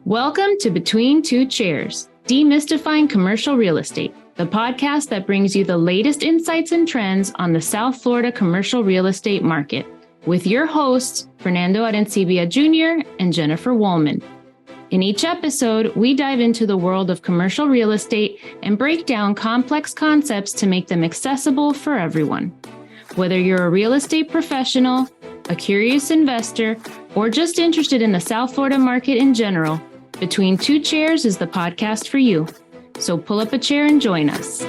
Welcome to Between Two Chairs, Demystifying Commercial Real Estate, the podcast that brings you the latest insights and trends on the South Florida commercial real estate market, with your hosts, Fernando Arencibia Jr. and Jennifer Woolman. In each episode, we dive into the world of commercial real estate and break down complex concepts to make them accessible for everyone. Whether you're a real estate professional, a curious investor, or just interested in the South Florida market in general, Between Two Chairs is the podcast for you. So pull up a chair and join us.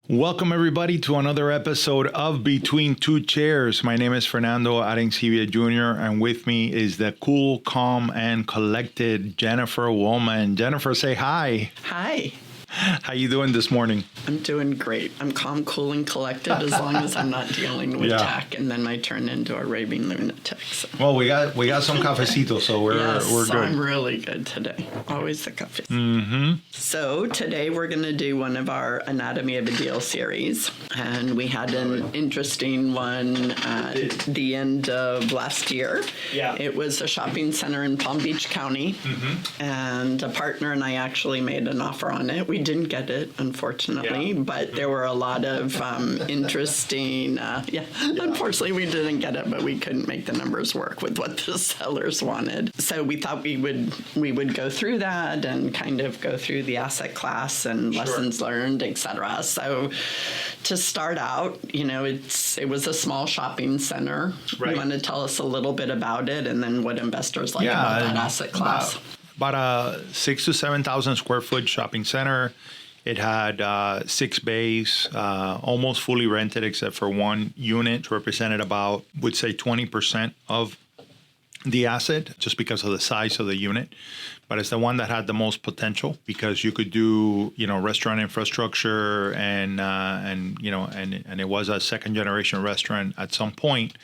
Welcome, everybody, to another episode of Between Two Chairs. My name is Fernando Arencibia Jr., and with me is the cool, calm, and collected Jennifer Woolman. Jennifer, say hi. Hi. How you doing this morning? I'm doing great. I'm calm, cool, and collected as long as I'm not dealing with tech, and then I turn into a raving lunatic. So. Well, we got some cafecito, so we're good. I'm really good today. Always the coffee. Mm-hmm. So today we're going to do one of our Anatomy of a Deal series, and we had an interesting one at the end of last year. Yeah. It was a shopping center in Palm Beach County, and a partner and I actually made an offer on it. We didn't get it, unfortunately, but there were a lot of interesting, unfortunately we didn't get it, but we couldn't make the numbers work with what the sellers wanted. So we thought we would go through that and kind of go through the asset class and lessons learned, etc. So to start out, it was a small shopping center. Right. You want to tell us a little bit about it and then what investors like about that asset class? About a 6,000 to 7,000 square foot shopping center. It had 6 bays, almost fully rented except for one unit, represented about, would say 20% of the asset, just because of the size of the unit. But it's the one that had the most potential because you could do, restaurant infrastructure and it was a second generation restaurant at some point.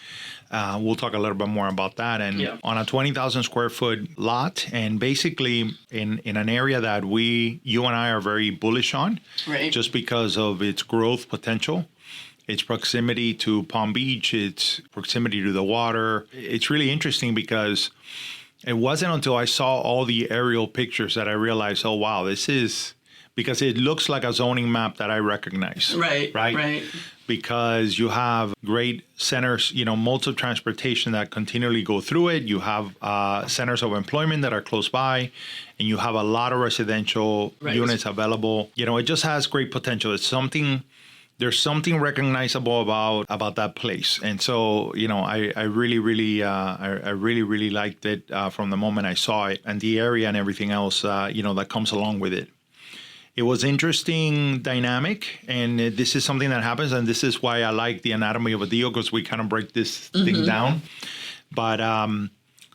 We'll talk a little bit more about that. And on a 20,000 square foot lot, and basically in an area that you and I are very bullish on, right, just because of its growth potential. Its proximity to Palm Beach, its proximity to the water. It's really interesting because it wasn't until I saw all the aerial pictures that I realized, oh, wow, this is, because it looks like a zoning map that I recognize. Right. Because you have great centers, modes of transportation that continually go through it. You have centers of employment that are close by, and you have a lot of residential units available. It just has great potential. There's something recognizable about that place. And so, I really liked it from the moment I saw it, and the area and everything else, that comes along with it. It was interesting dynamic, and this is something that happens, and this is why I like the Anatomy of a Deal, because we kind of break this thing down. But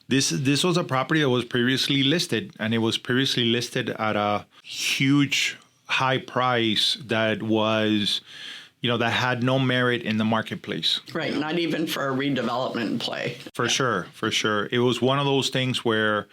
this was a property that was previously listed, and it was previously listed at a huge high price that was, that had no merit in the marketplace. Right, not even for a redevelopment play. For sure. It was one of those things where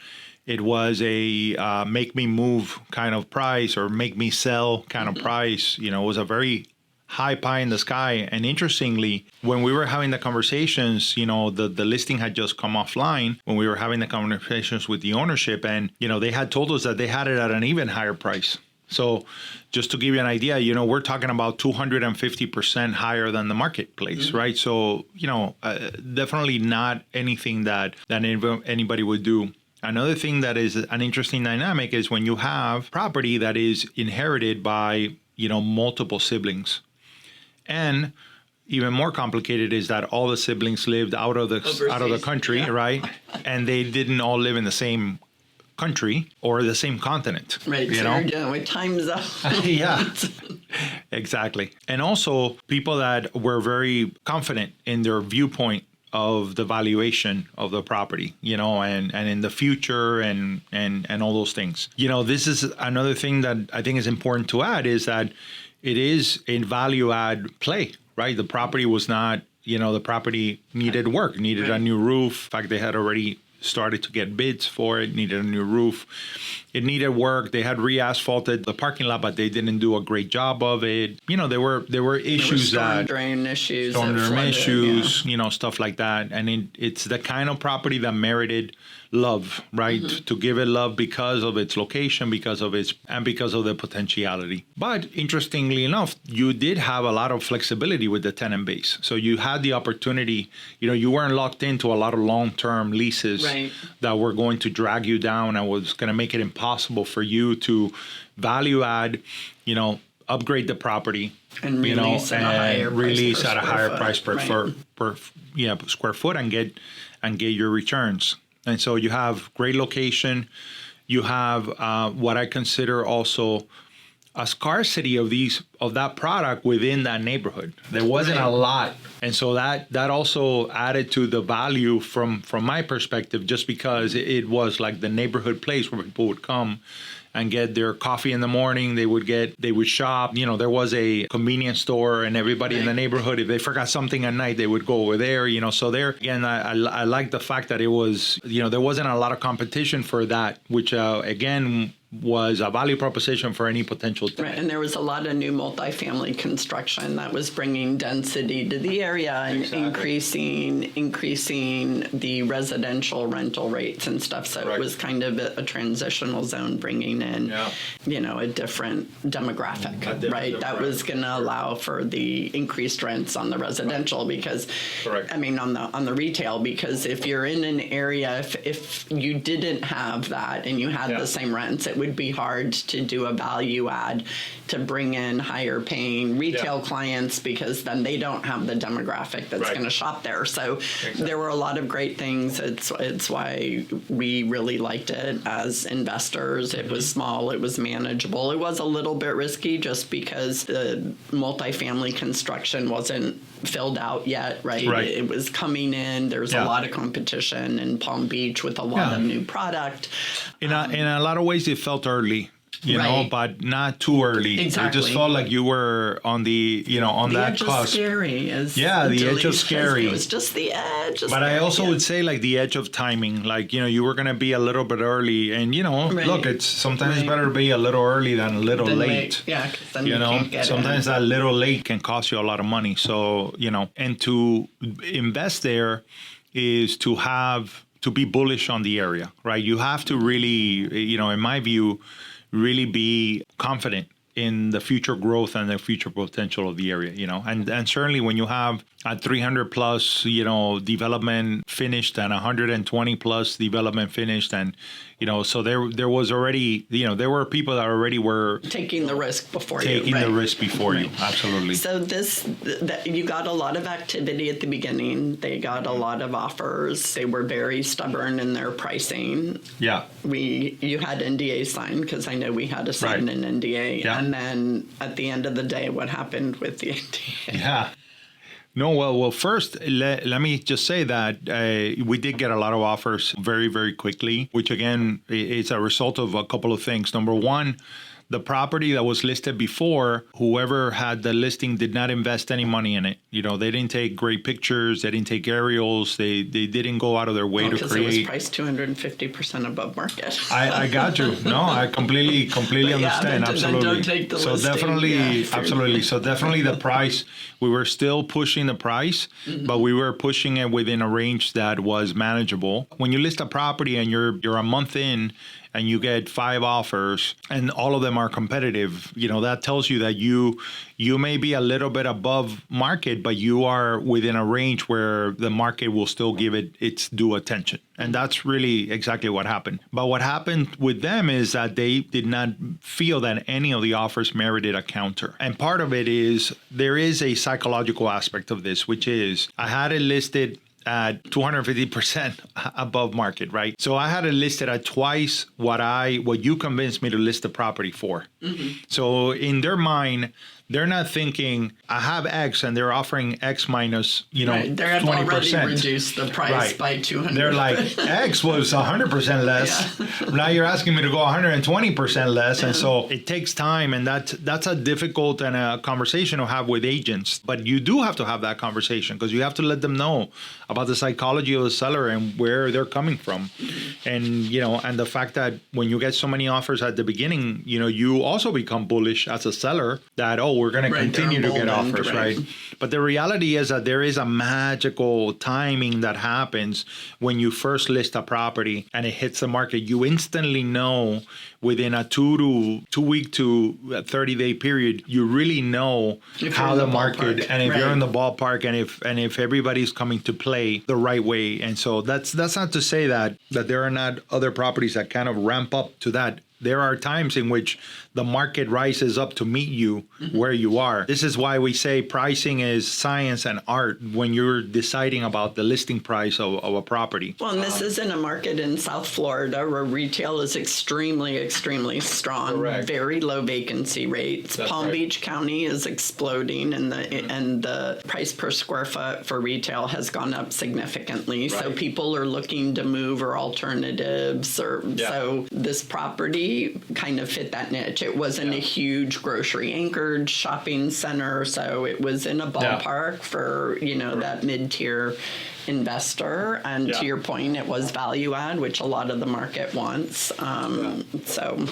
it was a make me move kind of price or make me sell kind of price. It was a very high pie in the sky. And interestingly, when we were having the conversations, the listing had just come offline when we were having the conversations with the ownership, and, they had told us that they had it at an even higher price. So just to give you an idea, we're talking about 250% higher than the marketplace, right? So, definitely not anything that anybody would do. Another thing that is an interesting dynamic is when you have property that is inherited by, multiple siblings. And even more complicated is that all the siblings lived out of the country, right? And they didn't all live in the same country or the same continent. Right, so you're dealing with time zone. Yeah, exactly. And also people that were very confident in their viewpoint of the valuation of the property, and in the future and all those things. This is another thing that I think is important to add, is that it is a value add play, right? The property was not, the property needed work, needed a new roof. In fact, they had already started to get bids for it, needed a new roof. it needed work. They had re-asphalted the parking lot, but they didn't do a great job of it. There were issues storm drain issues, stuff like that. And it's the kind of property that merited love, right? Mm-hmm. To give it love because of its location, because of the potentiality. But interestingly enough, you did have a lot of flexibility with the tenant base. So you had the opportunity, you weren't locked into a lot of long-term leases that were going to drag you down and was going to make it impossible for you to value add, upgrade the property and release at a higher price per square foot and get your returns. And so you have great location. You have what I consider also a scarcity of that product within that neighborhood. There wasn't a lot. And so that also added to the value from my perspective, just because it was like the neighborhood place where people would come and get their coffee in the morning. They would shop. There was a convenience store, and everybody in the neighborhood, if they forgot something at night, they would go over there. So there again, I like the fact that it was, there wasn't a lot of competition for that, which again was a value proposition for any potential tenant. Right, and there was a lot of new multifamily construction that was bringing density to the area and increasing the residential rental rates and stuff. So it was kind of a transitional zone, bringing in, a different demographic, That was going to allow for the increased rents on the residential because, on the retail, because if you're in an area, if you didn't have that and you had the same rents, it would be hard to do a value add to bring in higher paying retail clients, because then they don't have the demographic that's going to shop there. So there were a lot of great things. It's why we really liked it as investors. It was small, it was manageable. It was a little bit risky just because the multifamily construction wasn't filled out yet, right? It was coming in. There's a lot of competition in Palm Beach with a lot of new product. In a lot of ways, it felt early. But not too early. Exactly. It just felt like you were on the that cusp. The edge of scary. The edge of scary. It was just the edge. But I also would say like the edge of timing. Like, you were going to be a little bit early. And, look, it's sometimes better to be a little early than a little late. Yeah, because then you can't get sometimes that little late can cost you a lot of money. So, and to invest there is to be bullish on the area, right? You have to really, in my view, really be confident in the future growth and the future potential of the area, and certainly when you have a 300 plus, development finished and 120 plus development finished, and so there was already, there were people that already were taking the risk before you. Absolutely. So you got a lot of activity at the beginning. They got a lot of offers. They were very stubborn in their pricing. Yeah. You had NDA signed, because I know we had to sign an NDA. Yeah. And then at the end of the day, what happened with the NDA? Yeah. No, well, first, let me just say that we did get a lot of offers very, very quickly, which, again, is a result of a couple of things. Number one, the property that was listed before, whoever had the listing did not invest any money in it. They didn't take great pictures. They didn't take aerials. They didn't go out of their way to create. Because it was priced 250% above market. I got you. No, I completely understand. Absolutely. Don't take the listing. Absolutely. So definitely the price, we were still pushing the price, but we were pushing it within a range that was manageable. When you list a property and you're a month in, and you get 5 offers and all of them are competitive, that tells you that you may be a little bit above market, but you are within a range where the market will still give it its due attention. And that's really exactly what happened. But what happened with them is that they did not feel that any of the offers merited a counter. And part of it is there is a psychological aspect of this, which is I had it listed at 250% above market, right? So I had it listed at twice what you convinced me to list the property for. Mm-hmm. So in their mind, they're not thinking I have X and they're offering X minus, They're 20%. already reduced the price by 200. They're like, X was 100% less. Yeah. Now you're asking me to go 120% less. And so it takes time, and that's a difficult and a conversation to have with agents. But you do have to have that conversation because you have to let them know about the psychology of the seller and where they're coming from. And, and the fact that when you get so many offers at the beginning, you also become bullish as a seller that, we're going to continue to get offers, right? But the reality is that there is a magical timing that happens when you first list a property and it hits the market. You instantly know within a 2 week to 30-day period, you really know how the market, and if you're in the ballpark, and if everybody's coming to play the right way. And so that's not to say that there are not other properties that kind of ramp up to that. There are times in which the market rises up to meet you where you are. This is why we say pricing is science and art when you're deciding about the listing price of a property. Well, and this is in a market in South Florida where retail is extremely, extremely strong. Correct. Very low vacancy rates. That's Palm right. Beach County is exploding, and the price per square foot for retail has gone up significantly. So Right. people are looking to move or alternatives. So this property kind of fit that niche. It wasn't a huge grocery anchored shopping center, so it was in a ballpark for that mid-tier investor. And to your point, it was value add, which a lot of the market wants. So.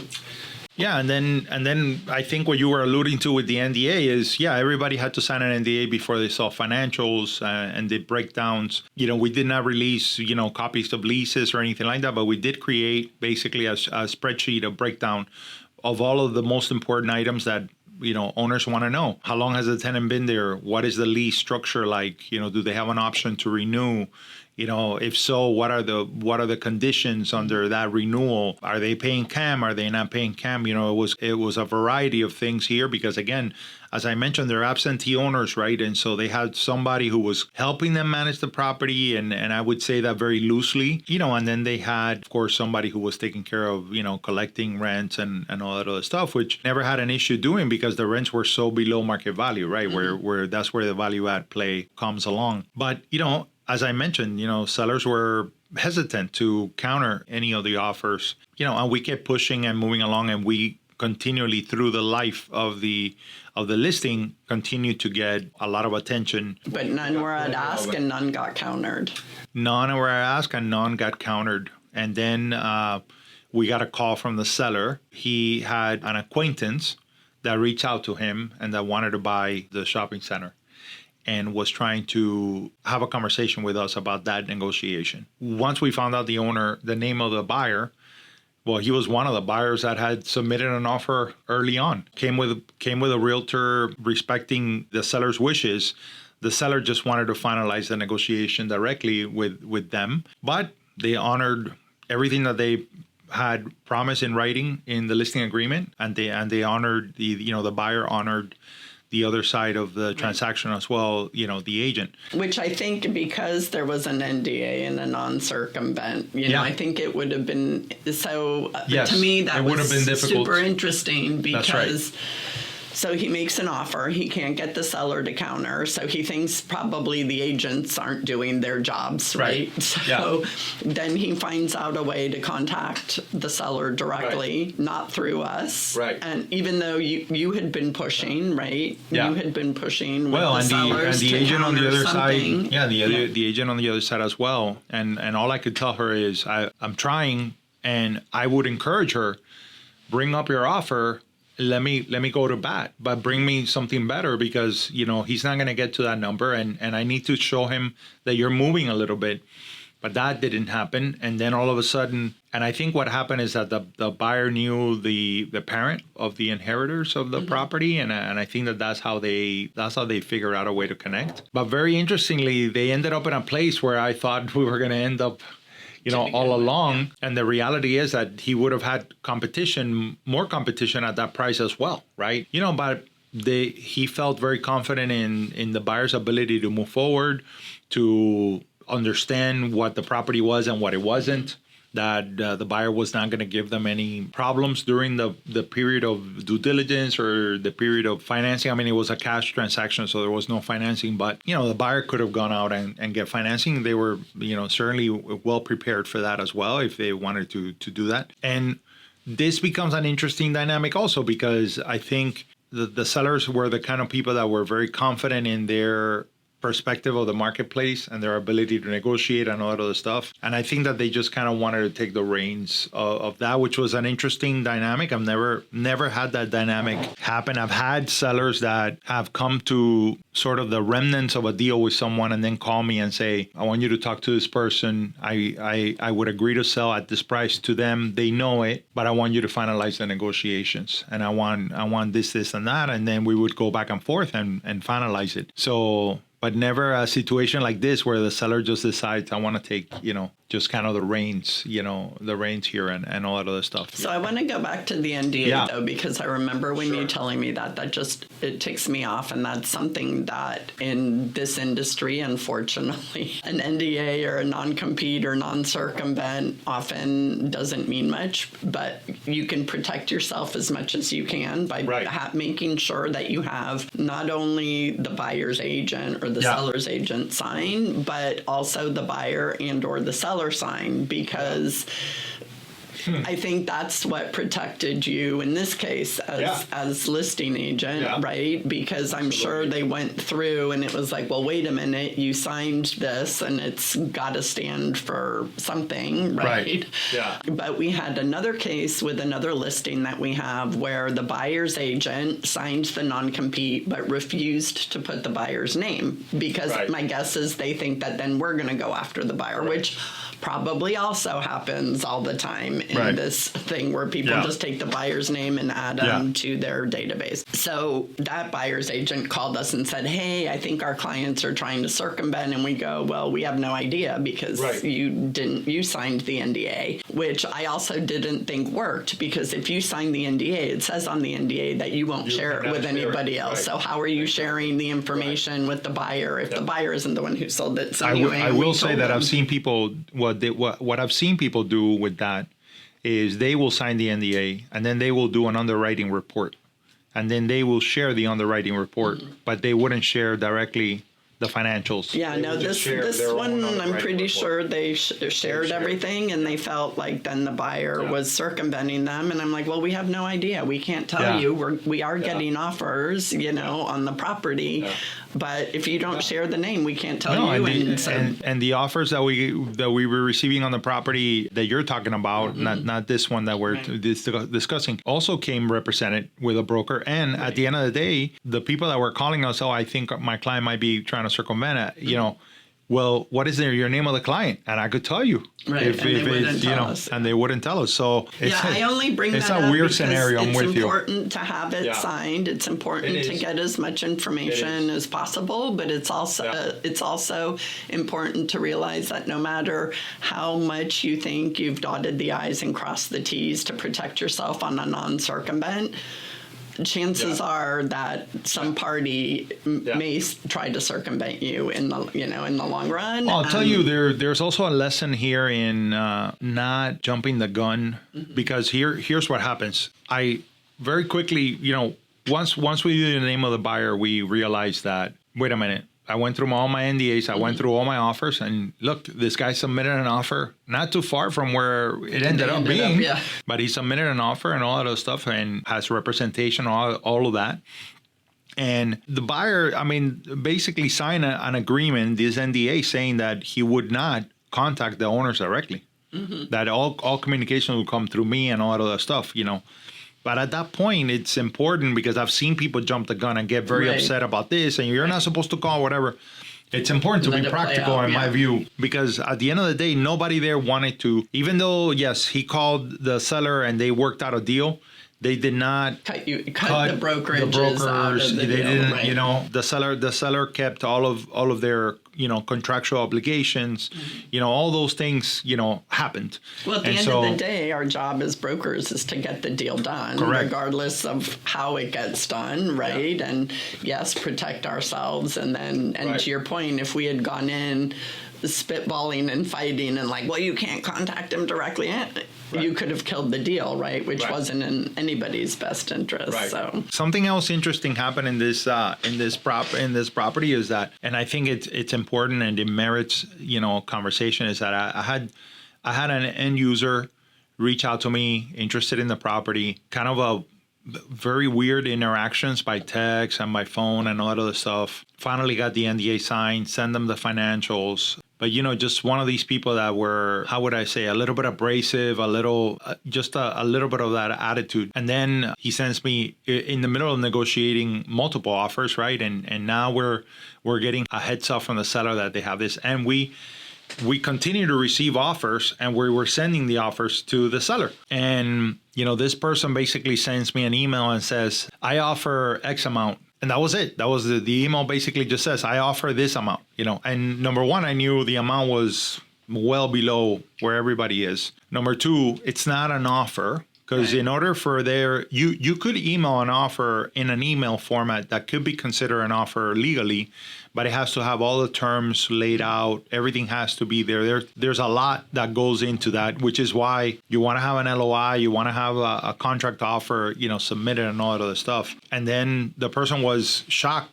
Yeah, and then I think what you were alluding to with the NDA is, everybody had to sign an NDA before they saw financials and the breakdowns. We did not release, copies of leases or anything like that, but we did create basically a spreadsheet, a breakdown of all of the most important items that owners want to know. How long has the tenant been there? What is the lease structure like? Do they have an option to renew? If so, what are the conditions under that renewal? Are they paying CAM? Are they not paying CAM? It was a variety of things here because, again, as I mentioned, they're absentee owners, right? And so they had somebody who was helping them manage the property, and I would say that very loosely, and then they had, of course, somebody who was taking care of, collecting rents and all that other stuff, which never had an issue doing because the rents were so below market value, right? Where that's where the value add play comes along. But, as I mentioned, sellers were hesitant to counter any of the offers, and we kept pushing and moving along, and we continually through the life of the listing continued to get a lot of attention. But none were at ask and none got countered. None were at ask and none got countered. And then we got a call from the seller. He had an acquaintance that reached out to him and that wanted to buy the shopping center, and was trying to have a conversation with us about that negotiation. Once we found out the name of the buyer, well, he was one of the buyers that had submitted an offer early on. Came with a realtor respecting the seller's wishes. The seller just wanted to finalize the negotiation directly with them, but they honored everything that they had promised in writing in the listing agreement, and they honored the buyer honored the other side of the transaction as well, the agent. Which I think because there was an NDA and a non-circumvent, I think it would have been, so to me that would have been difficult. Super interesting because That's right. So he makes an offer. He can't get the seller to counter. So he thinks probably the agents aren't doing their jobs, right? So then he finds out a way to contact the seller directly, not through us. Right. And even though you had been pushing, right? Yeah. You had been pushing with Well, the sellers the to agent on the counter other something. side, the agent on the other side as well. And all I could tell her is, I'm trying, and I would encourage her, bring up your offer. Let me go to bat, but bring me something better because, he's not going to get to that number. And I need to show him that you're moving a little bit. But that didn't happen. And then all of a sudden, and I think what happened is that the buyer knew the parent of the inheritors of the property. And I think that's how they figured out a way to connect. But very interestingly, they ended up in a place where I thought we were going to end up all along. Yeah. And the reality is that he would have had more competition at that price as well, right? But he felt very confident in the buyer's ability to move forward, to understand what the property was and what it wasn't, that the buyer was not going to give them any problems during the period of due diligence or the period of financing. I mean, it was a cash transaction, so there was no financing, but, the buyer could have gone out and get financing. They were, certainly well prepared for that as well if they wanted to do that. And this becomes an interesting dynamic also because I think the sellers were the kind of people that were very confident in their perspective of the marketplace and their ability to negotiate and all that other stuff. And I think that they just kind of wanted to take the reins of that, which was an interesting dynamic. I've never had that dynamic happen. I've had sellers that have come to sort of the remnants of a deal with someone and then call me and say, I want you to talk to this person. I would agree to sell at this price to them. They know it, but I want you to finalize the negotiations. And I want this, and that. And then we would go back and forth and finalize it. So, but never a situation like this where the seller just decides, I want to take, just kind of the reins here and all that other stuff. So I want to go back to the NDA though, because I remember when you telling me that just, it ticks me off. And that's something that in this industry, unfortunately, an NDA or a non-compete or non-circumvent often doesn't mean much, but you can protect yourself as much as you can by making sure that you have not only the buyer's agent or the seller's agent sign, but also the buyer and or the seller sign, because I think that's what protected you in this case as listing agent, right? Because I'm sure they went through and it was like, well, wait a minute, you signed this and it's got to stand for something, right? Yeah. But we had another case with another listing that we have where the buyer's agent signed the non-compete but refused to put the buyer's name because my guess is they think that then we're going to go after the buyer, which probably also happens all the time in this thing where people just take the buyer's name and add them to their database. So that buyer's agent called us and said, hey, I think our clients are trying to circumvent. And we go, well, we have no idea because you signed the NDA, which I also didn't think worked, because if you sign the NDA, it says on the NDA that you won't share it with anybody else. So how are you sharing the information with the buyer if the buyer isn't the one who sold it? So I will say that I've seen people, what I've seen people do with that is they will sign the NDA and then they will do an underwriting report, and then they will share the underwriting report, but they wouldn't share directly the financials. Yeah, no, this one, I'm pretty sure they shared everything, and they felt like then the buyer was circumventing them. And I'm like, well, we have no idea. We can't tell you. We are getting offers, on the property. But if you don't share the name, we can't tell you. And the offers that we were receiving on the property that you're talking about, not this one that we're discussing, also came represented with a broker. And at the end of the day, the people that were calling us, I think my client might be trying to circumvent it, well, what is your name of the client? And I could tell you. Right, And they wouldn't tell us. So I only bring that up. It's a weird scenario. I'm with you. It's important to have it signed. It's important to get as much information as possible, but it's also important to realize that no matter how much you think you've dotted the I's and crossed the T's to protect yourself on a non-circumvent, chances are that some party may try to circumvent you in the long run. I'll tell you, there's also a lesson here in not jumping the gun, because here's what happens. I very quickly, once we knew the name of the buyer, we realized that, wait a minute, I went through all my NDAs, I went through all my offers, and look, this guy submitted an offer not too far from where it ended up being, but he submitted an offer and all that other stuff and has representation, all of that. And the buyer, basically signed an agreement, this NDA, saying that he would not contact the owners directly, that all communication would come through me and all that other stuff, But at that point, it's important, because I've seen people jump the gun and get very upset about this, and you're not supposed to call, whatever. It's important to be practical, in my view, because at the end of the day, nobody there wanted to, even though, yes, he called the seller and they worked out a deal, they did not cut the brokerages out of the deal. The seller kept all of their contractual obligations. All those things happened. Well, at the end of the day, our job as brokers is to get the deal done, regardless of how it gets done, right? Yeah. And yes, protect ourselves, and to your point, if we had gone in spitballing and fighting and well, you can't contact him directly. You could have killed the deal, right? Which wasn't in anybody's best interest. Right. So something else interesting happened in this property is that, and I think it's important and it merits conversation, is that I had an end user reach out to me, interested in the property, kind of very weird interactions by text and by phone and all that other stuff. Finally got the NDA signed, send them the financials. But, just one of these people that were, how would I say, a little bit abrasive, a little bit of that attitude. And then he sends me in the middle of negotiating multiple offers, right? And now we're getting a heads up from the seller that they have this. And we continue to receive offers, and we were sending the offers to the seller. And, this person basically sends me an email and says, I offer X amount. And that was it. That was the email basically just says, I offer this amount, And number one, I knew the amount was well below where everybody is. Number two, it's not an offer. Because in order for you could email an offer in an email format that could be considered an offer legally, but it has to have all the terms laid out. Everything has to be there. There's a lot that goes into that, which is why you want to have an LOI, you want to have a contract offer, submitted and all that other stuff. And then the person was shocked,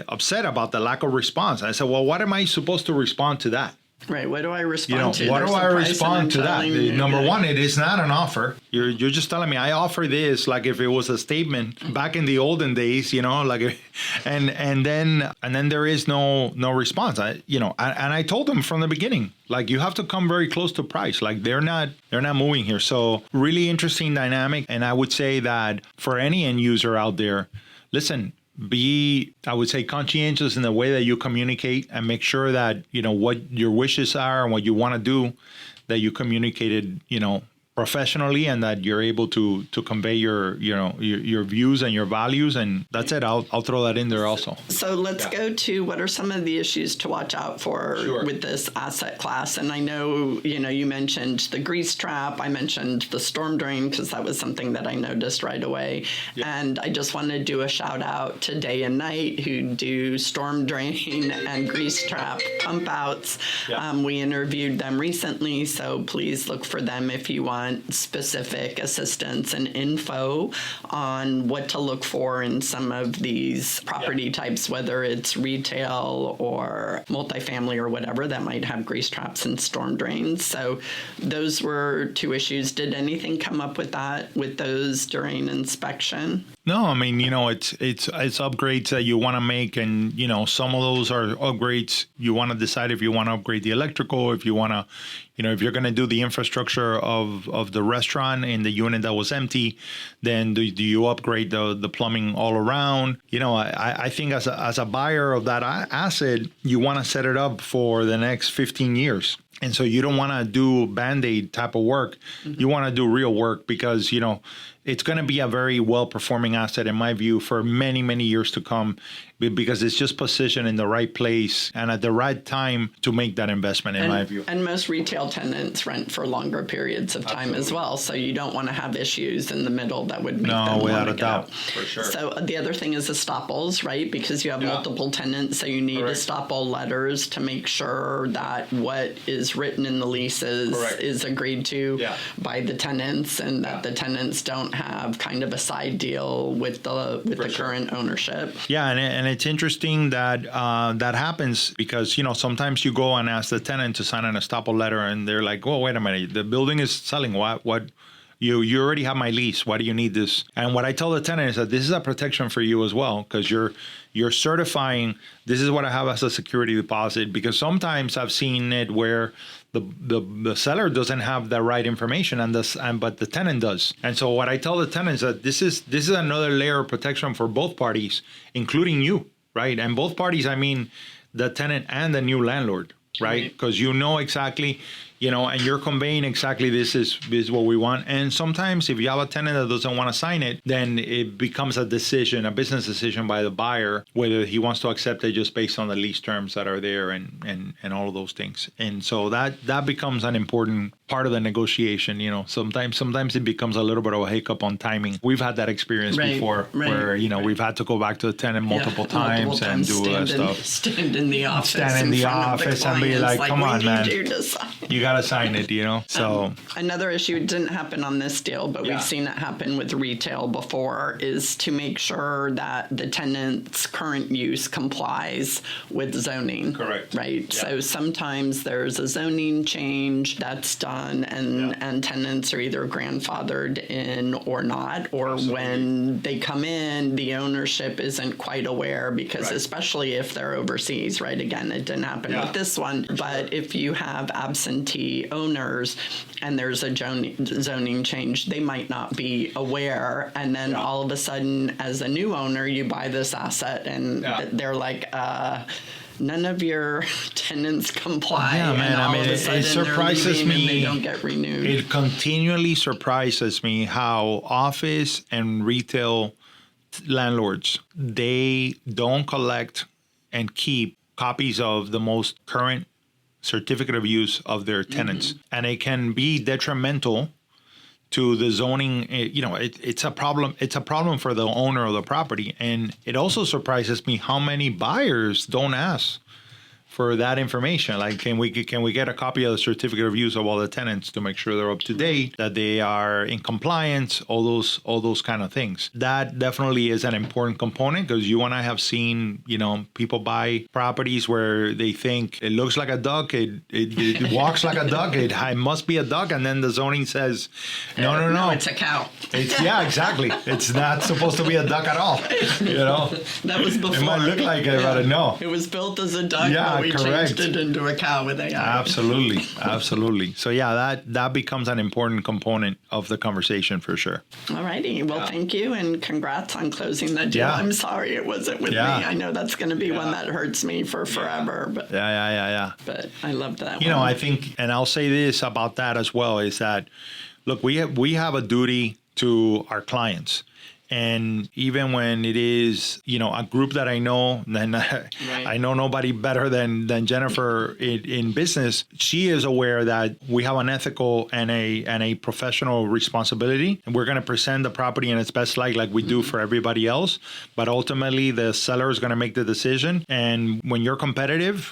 upset about the lack of response. I said, well, what am I supposed to respond to that? Right. What do I respond to? What do I respond to that? Number one, it is not an offer. You're just telling me I offer this, like if it was a statement back in the olden days, and then there is no response. And I told them from the beginning, like you have to come very close to price. Like they're not moving here. So really interesting dynamic. And I would say that for any end user out there, listen, be, I would say, conscientious in the way that you communicate and make sure that, what your wishes are and what you want to do, that you communicated, professionally, and that you're able to convey your views and your values. And that's it. I'll throw that in there also. So let's go to what are some of the issues to watch out for with this asset class. And I know, you mentioned the grease trap. I mentioned the storm drain because that was something that I noticed right away. Yeah. And I just want to do a shout out to Day and Night who do storm drain and grease trap pump outs. Yeah. We interviewed them recently, so please look for them if you want specific assistance and info on what to look for in some of these property types, whether it's retail or multifamily or whatever that might have grease traps and storm drains. So those were two issues. Did anything come up with those during inspection? No, I mean, it's upgrades that you want to make, and some of those are upgrades. You want to decide if you want to upgrade the electrical, if you want to, if you're going to do the infrastructure of the restaurant in the unit that was empty, then do you upgrade the plumbing all around? I think as a buyer of that asset, you want to set it up for the next 15 years. And so you don't want to do Band-Aid type of work. Mm-hmm. You want to do real work because, it's going to be a very well-performing asset, in my view, for many, many years to come, because it's just positioned in the right place and at the right time to make that investment, in my view. And most retail tenants rent for longer periods of time as well, so you don't want to have issues in the middle that would make them want to get out. For sure. So the other thing is estoppels, right? Because you have multiple tenants, so you need estoppel letters to make sure that what is written in the leases is agreed to by the tenants, and that the tenants don't have kind of a side deal with the current ownership. Yeah, and it's interesting that that happens because, sometimes you go and ask the tenant to sign an estoppel letter and they're like, oh, wait a minute, the building is selling. What? You already have my lease. Why do you need this? And what I tell the tenant is that this is a protection for you as well, because you're certifying this is what I have as a security deposit. Because sometimes I've seen it where the seller doesn't have the right information but the tenant does. And so what I tell the tenant is that this is another layer of protection for both parties, including you, right? And both parties, I mean the tenant and the new landlord, right? Because exactly, and you're conveying exactly this is what we want. And sometimes if you have a tenant that doesn't want to sign it, then it becomes a business decision by the buyer, whether he wants to accept it just based on the lease terms that are there and all of those things. And so that becomes an important part of the negotiation. Sometimes it becomes a little bit of a hiccup on timing. We've had that experience before where, we've had to go back to the tenant multiple times and do stuff. Stand in the office. Stand in the office and be like, come on, man. You got to sign it, So another issue didn't happen on this deal, but Yeah. we've seen it happen with retail before, is to make sure that the tenant's current use complies with zoning. Correct. Right. Yeah. So sometimes there's a zoning change that's done, and tenants are either grandfathered in or not, or Absolutely. when they come in, the ownership isn't quite aware, because Right. especially if they're overseas, right? Again, it didn't happen Yeah. with this one, but if you have absentee owners and there's a zoning change, they might not be aware, and then Yeah. all of a sudden, as a new owner, you buy this asset, and Yeah. they're like, none of your tenants comply. Yeah, man. And all I mean, of a it sudden surprises they're leaving me. and they don't get renewed. It continually surprises me how office and retail landlords, they don't collect and keep copies of the most current certificate of use of their tenants. And it can be detrimental to the zoning. It's a problem. It's a problem for the owner of the property. And it also surprises me how many buyers don't ask for that information. Like, can we get a copy of the certificate of use of all the tenants to make sure they're up to date, that they are in compliance, all those kind of things. That definitely is an important component, because you and I have seen, people buy properties where they think it looks like a duck, it walks like a duck, it must be a duck, and then the zoning says, no, it's a cow. Yeah, exactly. It's not supposed to be a duck at all. That was before. It might look like it, but no. It was built as a duck, Yeah, but we correct. changed it into a cow with AI. Absolutely. So yeah, that becomes an important component of the conversation for sure. All righty. Well, thank you, and congrats on closing the deal. Yeah. I'm sorry it wasn't with me. I know that's going to be one that hurts me for forever. But Yeah. But I love that. I think, and I'll say this about that as well, is that, look, we have a duty to our clients. And even when it is, a group that I know, then I know nobody better than Jennifer in business. She is aware that we have an ethical and a professional responsibility, and we're going to present the property in its best light, like we do for everybody else. But ultimately, the seller is going to make the decision. And when you're competitive,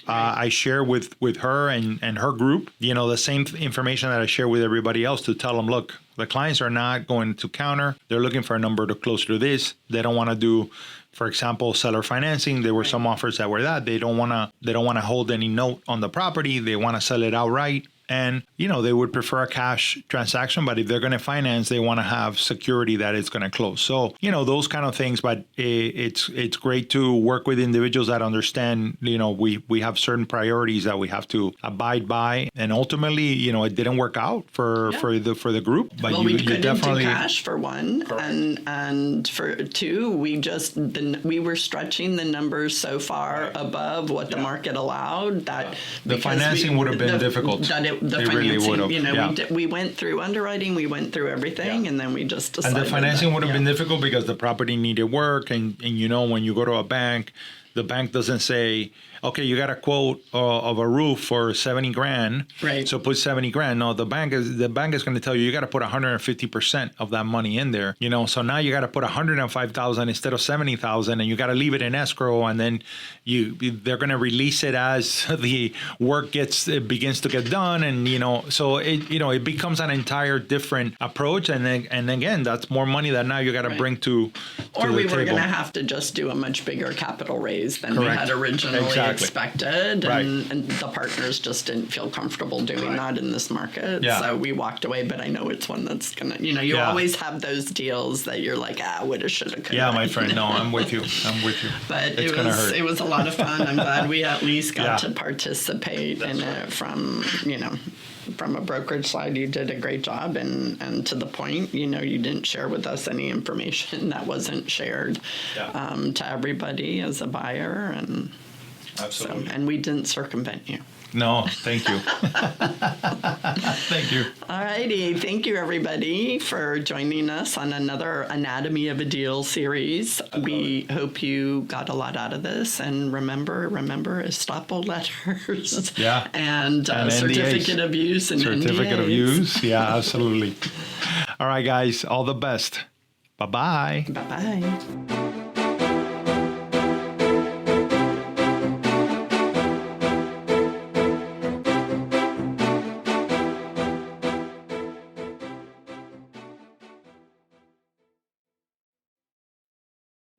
I share with her and her group, the same information that I share with everybody else, to tell them, look, the clients are not going to counter. They're looking for a number closer to this. They don't want to do, for example, seller financing. There were some offers that were that. They don't want to hold any note on the property. They want to sell it outright. And, they would prefer a cash transaction, but if they're going to finance, they want to have security that it's going to close. So, those kind of things. But it's great to work with individuals that understand, we have certain priorities that we have to abide by. And ultimately, it didn't work out for the group. But we couldn't definitely do cash for one. Correct. And for two, we were stretching the numbers so far above what the market allowed that the financing would have been difficult. The It financing, really would've, we went through underwriting, we went through everything, and then we just decided. And the financing would have been difficult because the property needed work, and when you go to a bank, the bank doesn't say, okay, you got a quote of a roof for $70,000, right? So put $70,000. No, the bank is going to tell you got to put 150% of that money in there. So now you got to put 105,000 instead of 70,000, and you got to leave it in escrow, and then they're going to release it as the work begins to get done, and so it becomes an entire different approach, and again, that's more money that now you got to bring to or the we table. were going to have to just do a much bigger capital raise than Correct. we had originally expected, Right. and the partners just didn't feel comfortable doing that in this market. Yeah. So we walked away, but I know it's one that's gonna, you always have those deals that you're like, woulda, shoulda, coulda. Yeah, my friend. No, I'm with you. But It's it was a lot of fun. I'm glad we at least got to participate in it from a brokerage side. You did a great job, and to the point, you didn't share with us any information that wasn't shared to everybody as a buyer, and Absolutely. and we didn't circumvent you. No, thank you. Thank you. All righty. Thank you, everybody, for joining us on another Anatomy of a Deal series. We hope you got a lot out of this. And remember, estoppel letters. Yeah. And certificate of use and Certificate of NDAs. use. Yeah, absolutely. All right, guys. All the best. Bye-bye. Bye-bye.